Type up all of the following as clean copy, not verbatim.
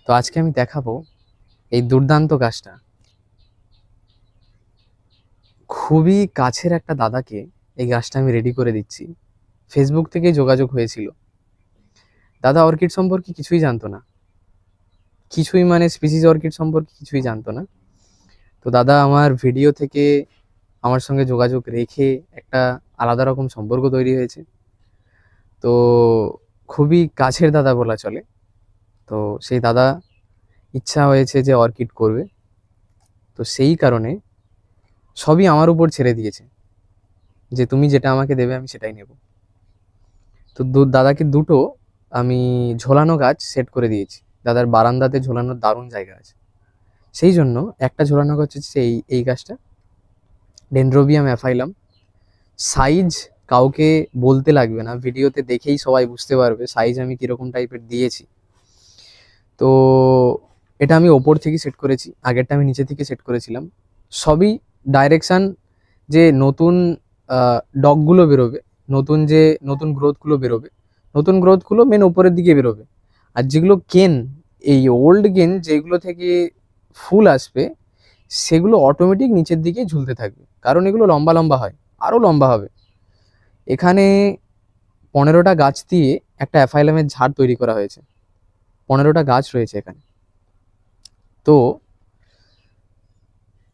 তো আজকে আমি দেখাবো এই দুর্দান্ত গাছটা। খুবই কাছের একটা দাদাকে এই গাছটা আমি রেডি করে দিচ্ছি। ফেসবুক থেকে যোগাযোগ হয়েছিল। দাদা অর্কিড সম্পর্কে কিছুই জানতো না, কিছুই মানে স্পিসিস অর্কিড সম্পর্কে কিছুই জানতো না। তো দাদা আমার ভিডিও থেকে আমার সঙ্গে যোগাযোগ রেখে একটা আলাদা রকম সম্পর্ক তৈরি হয়েছে। তো খুবই কাছের দাদা বলা চলে। তো সেই দাদা ইচ্ছা হয়েছে যে অর্কিড করবে, তো সেই কারণে সবই আমার উপর ছেড়ে দিয়েছে, যে তুমি যেটা আমাকে দেবে আমি সেটাই নেব। তো দাদাকে দুটো আমি ঝোলানো গাছ সেট করে দিয়েছি। দাদার বারান্দাতে ঝোলানোর দারুণ জায়গা আছে, সেই জন্য একটা ঝোলানো গাছ হচ্ছে এই এই গাছটা, ডেনড্রোবিয়াম অ্যাফাইলাম। সাইজ কাউকে বলতে লাগবে না, ভিডিওতে দেখেই সবাই বুঝতে পারবে সাইজ আমি কীরকম টাইপের দিয়েছি। তো এটা আমি ওপর থেকে সেট করেছি, আগেরটা আমি নিচে থেকে সেট করেছিলাম। সবই ডাইরেকশান যে নতুন ডগগুলো বেরোবে, নতুন যে নতুন গ্রোথগুলো বেরোবে, নতুন গ্রোথগুলো মেন ওপরের দিকে বেরোবে। আর যেগুলো কেন, এই ওল্ড কেন যেগুলো থেকে ফুল আসবে, সেগুলো অটোমেটিক নিচের দিকে ঝুলতে থাকবে, কারণ এগুলো লম্বা লম্বা হয়, আরও লম্বা হবে। এখানে 15টা গাছ দিয়ে একটা অ্যাফাইলামের ঝাড় তৈরি করা হয়েছে। 15টা গাছ রয়েছে এখানে। তো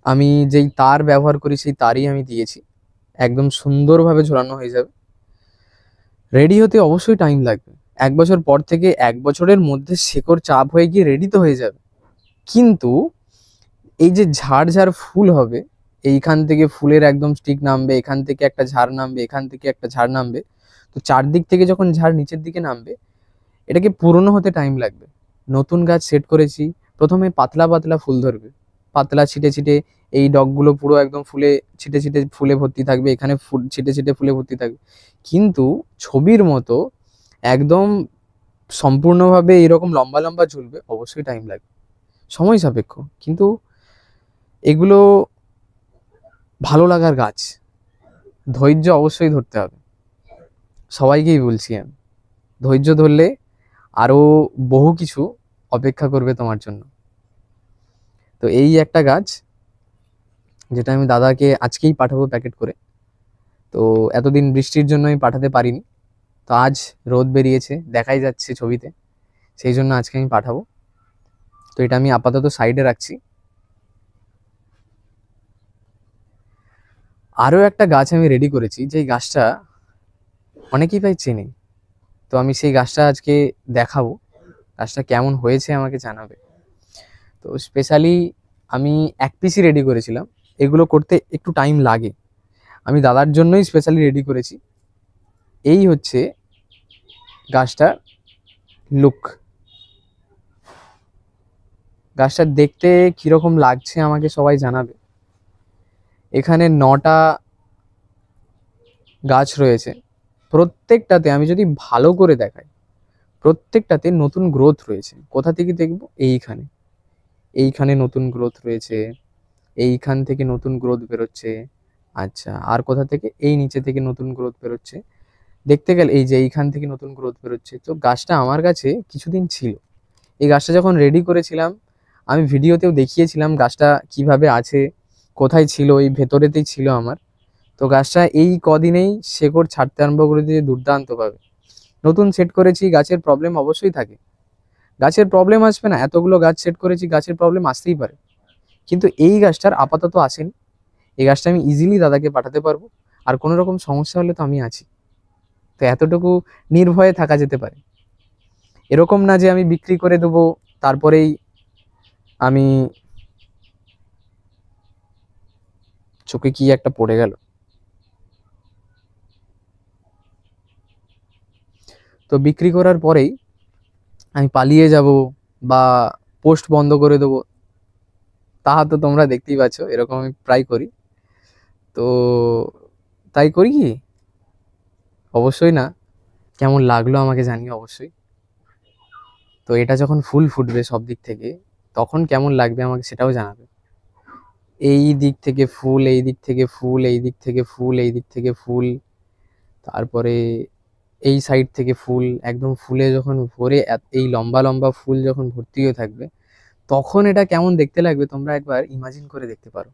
আমি যেই তার ব্যবহার করি সেই তারই আমি দিয়েছি, একদম সুন্দরভাবে ঝোলানো হয়ে যাবে। রেডি হতে অবশ্যই টাইম লাগবে, 1 বছর পর থেকে 1 বছরের মধ্যে শেকড় চাপ হয়ে গিয়ে রেডি তো হয়ে যাবে। কিন্তু এই যে ঝাড় ঝাড় ফুল হবে, এইখান থেকে ফুলের একদম স্টিক নামবে, এখান থেকে একটা ঝাড় নামবে, এখান থেকে একটা ঝাড় নামবে। তো চারদিক থেকে যখন ঝাড় নিচের দিকে নামবে, এটাকে পুরনো হতে টাইম লাগবে। নতুন গাছ সেট করেছি, প্রথমে পাতলা পাতলা ফুল ধরবে, পাতলা ছিটে ছিটে। এই ডগগুলো পুরো একদম ফুলে ছিটে ছিটে ফুলে ভর্তি থাকবে, এখানে ফুল ছিটে ছিটে ফুলে ভর্তি থাকবে। কিন্তু ছবির মতো একদম সম্পূর্ণভাবে এরকম লম্বা লম্বা ঝুলবে অবশ্যই টাইম লাগবে, সময় সাপেক্ষ। কিন্তু এগুলো ভালো লাগার গাছ, ধৈর্য অবশ্যই ধরতে হবে। সবাইকেই বলছি আমি, ধৈর্য ধরলে আরও বহু কিছু অপেক্ষা করবে তোমার জন্য। তো এই একটা গাছ যেটা আমি দাদাকে আজকেই পাঠাবো প্যাকেট করে। তো এতদিন বৃষ্টির জন্য আমি পাঠাতে পারিনি, তো আজ রোদ বেরিয়েছে, দেখাই যাচ্ছে ছবিতে, সেই জন্য আজকে আমি পাঠাবো। তো এটা আমি আপাতত সাইডে রাখছি। আরও একটা গাছ আমি রেডি করেছি, যেই গাছটা অনেকেই প্রায় চেনে। তো আমি সেই গাছটা আজকে দেখাবো, গাছটা কেমন হয়েছে আমাকে জানাবে। তো স্পেশালি আমি এক পিসই রেডি করেছিলাম, এগুলো করতে একটু টাইম লাগে, আমি দাদার জন্যই স্পেশালি রেডি করেছি। এই হচ্ছে গাছটার লুক। গাছটা দেখতে কীরকম লাগছে আমাকে সবাই জানাবে। এখানে 9টা গাছ রয়েছে, প্রত্যেকটাতে আমি যদি ভালো করে দেখাই, প্রত্যেকটাতে নতুন গ্রোথ রয়েছে। কোথা থেকে দেখবো? এইখানে, এইখানে নতুন গ্রোথ রয়েছে, এইখান থেকে নতুন গ্রোথ বেরোচ্ছে। আচ্ছা, আর কোথা থেকে? এই নিচে থেকে নতুন গ্রোথ বেরোচ্ছে। দেখতে গেলে এই যে এইখান থেকে নতুন গ্রোথ বেরোচ্ছে। তো গাছটা আমার কাছে কিছুদিন ছিল। এই গাছটা যখন রেডি করেছিলাম, আমি ভিডিওতেও দেখিয়েছিলাম গাছটা কিভাবে আছে, কোথায় ছিল, এই ভেতরেতেই ছিল আমার। তো গাছটা এই কদিনেই শেকড় ছাড়তে আরম্ভ করে দিয়ে দুর্দান্তভাবে। নতুন সেট করেছি, গাছের প্রবলেম অবশ্যই থাকে, গাছের প্রবলেম আসবে না? এতগুলো গাছ সেট করেছি, গাছের প্রবলেম আসতেই পারে। কিন্তু এই গাছটার আপাতত আসেনি। এই গাছটা আমি ইজিলি দাদাকে পাঠাতে পারবো, আর কোনো রকম সমস্যা হলে তো আমি আছি। তো এতটুকু নির্ভয়ে থাকা যেতে পারে। এরকম না যে আমি বিক্রি করে দেবো তারপরেই আমি, চোখে কি একটা পড়ে গেল। তো বিক্রি করার পরেই আমি পালিয়ে যাব বা পোস্ট বন্ধ করে দেবো, তাহা তো তোমরা দেখতেই পাচ্ছ, এরকম আমি প্রায় করি। তো তাই করি কি? অবশ্যই না। কেমন লাগলো আমাকে জানিও অবশ্যই। তো এটা যখন ফুল ফুটবে সব দিক থেকে, তখন কেমন লাগবে আমাকে সেটাও জানাবে। এই দিক থেকে ফুল, এই দিক থেকে ফুল, এই দিক থেকে ফুল, এই দিক থেকে ফুল, তারপরে এই সাইড থেকে ফুল একদম ফুলে যখন ভরে এই লম্বা লম্বা ফুল যখন ভর্তি হয়ে থাকবে, তখন এটা কেমন দেখতে লাগবে তোমরা একবার ইমাজিন করে দেখতে পারো।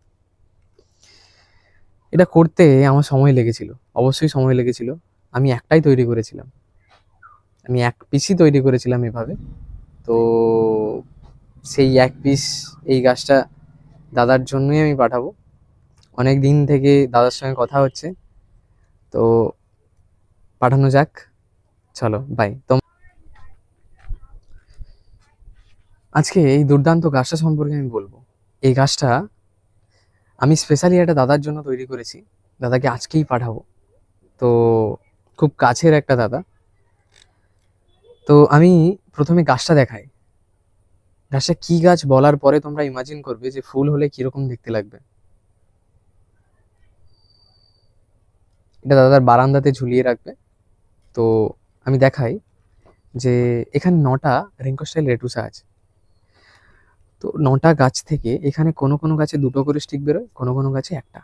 এটা করতে আমার সময় লেগেছিল, অবশ্যই সময় লেগেছিল। আমি একটাই তৈরি করেছিলাম, আমি এক পিসই তৈরি করেছিলাম এভাবে। তো সেই এক পিস এই গাছটা দাদার জন্যই আমি পাঠাবো। অনেক দিন থেকে দাদার সঙ্গে কথা হচ্ছে, তো পাঠানো যাক। চলো বাই। আজকে এই দুর্দান্ত গাছটা সম্পর্কে আমি বলবো। এই গাছটা আমি স্পেশালি একটা দাদার জন্য তৈরি করেছি, দাদাকে আজকেই পাঠাবো। তো খুব কাছের একটা দাদা। তো আমি প্রথমে গাছটা দেখাই। গাছটা কি গাছ বলার পরে তোমরা ইমাজিন করবে যে ফুল হলে কিরকম দেখতে লাগবে। এটা দাদার বারান্দাতে ঝুলিয়ে রাখবে। তো আমি দেখাই যে এখানে 9টা রিঙ্কো স্টাইল রেটুসা আছে। তো 9টা গাছ থেকে এখানে কোনো কোনো গাছে 2টো করে স্টিক বেরোয়, কোনো কোনো গাছে একটা।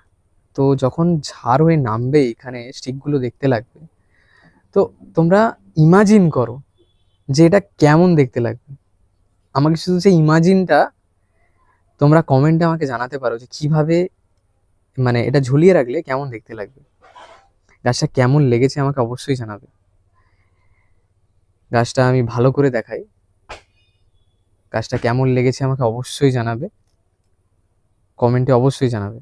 তো যখন ঝাড় হয়ে নামবে এখানে স্টিকগুলো দেখতে লাগবে। তো তোমরা ইমাজিন করো যে এটা কেমন দেখতে লাগবে। আমাকে শুধু সেই ইমাজিনটা তোমরা কমেন্টে আমাকে জানাতে পারো যে কিভাবে, মানে এটা ঝুলিয়ে রাখলে কেমন দেখতে লাগবে। গাছটা কেমন লেগেছে আমাকে অবশ্যই জানাবে। গাছটা আমি ভালো করে দেখাই। গাছটা কেমন লেগেছে আমাকে অবশ্যই জানাবে, কমেন্টে অবশ্যই জানাবে।